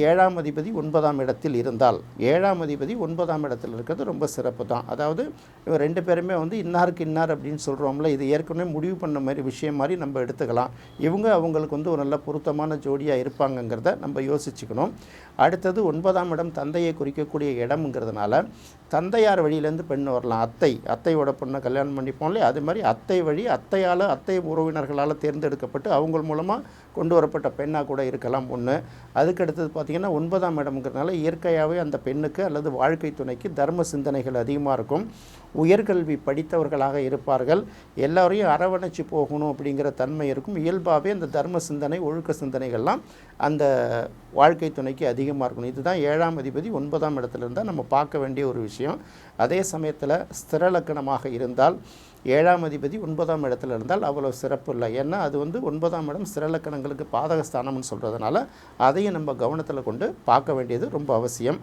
7ஆம் அதிபதி 9ஆம் இடத்தில் இருந்தால், 7ஆம் அதிபதி 9ஆம் இடத்தில் இருக்கிறது ரொம்ப சிறப்பு தான். அதாவது இவங்க 2 பேருமே வந்து இன்னாருக்கு இன்னார் அப்படின்னு சொல்கிறோம்ல, இது ஏற்கனவே முடிவு பண்ண மாதிரி விஷயம் மாதிரி நம்ம எடுத்துக்கலாம். இவங்க அவங்களுக்கு வந்து ஒரு நல்ல பொருத்தமான ஜோடியாக இருப்பாங்கங்கிறத நம்ம யோசிச்சுக்கணும். அடுத்தது 9ஆம் இடம் தந்தையை குறிக்கக்கூடிய இடம்ங்கிறதுனால தந்தையார் வழியிலேருந்து பெண் வரலாம். அத்தையோட பொண்ணை கல்யாணம் பண்ணிப்போம் இல்லையா, அது மாதிரி அத்தை வழி அத்தை உறவினர்களால் தேர்ந்தெடுக்கப்பட்டு அவங்க மூலமாக கொண்டு வரப்பட்ட பெண்ணாக கூட இருக்கலாம் ஒன்று. அதுக்கடுத்தது பார்த்திங்கன்னா 9ஆம் இடம்ங்கிறதுனால இயற்கையாகவே அந்த பெண்ணுக்கு அல்லது வாழ்க்கை துணைக்கு தர்ம சிந்தனைகள் அதிகமாக இருக்கும். உயர்கல்வி படித்தவர்களாக இருப்பார்கள். எல்லோரையும் அரவணைச்சு போகணும் அப்படிங்கிற தன்மை இருக்கும். இயல்பாகவே அந்த தர்ம சிந்தனை ஒழுக்க சிந்தனைகள்லாம் அந்த வாழ்க்கை துணைக்கு அதிகமாக இருக்கணும். இதுதான் 7ஆம் அதிபதி 9ஆம் இடத்துல இருந்தால் நம்ம பார்க்க வேண்டிய ஒரு விஷயம். அதே சமயத்தில் ஸ்திரலக்கணமாக இருந்தால் 7ஆம் அதிபதி 9ஆம் இடத்துல இருந்தால் அவ்வளோ சிறப்பு இல்லை. ஏன்னா அது வந்து 9ஆம் இடம் ஸ்திரலக்கணங்களுக்கு பாதகஸ்தானம்னு சொல்கிறதுனால அதையும் நம்ம கவனத்தில் கொண்டு பார்க்க வேண்டியது ரொம்ப அவசியம்.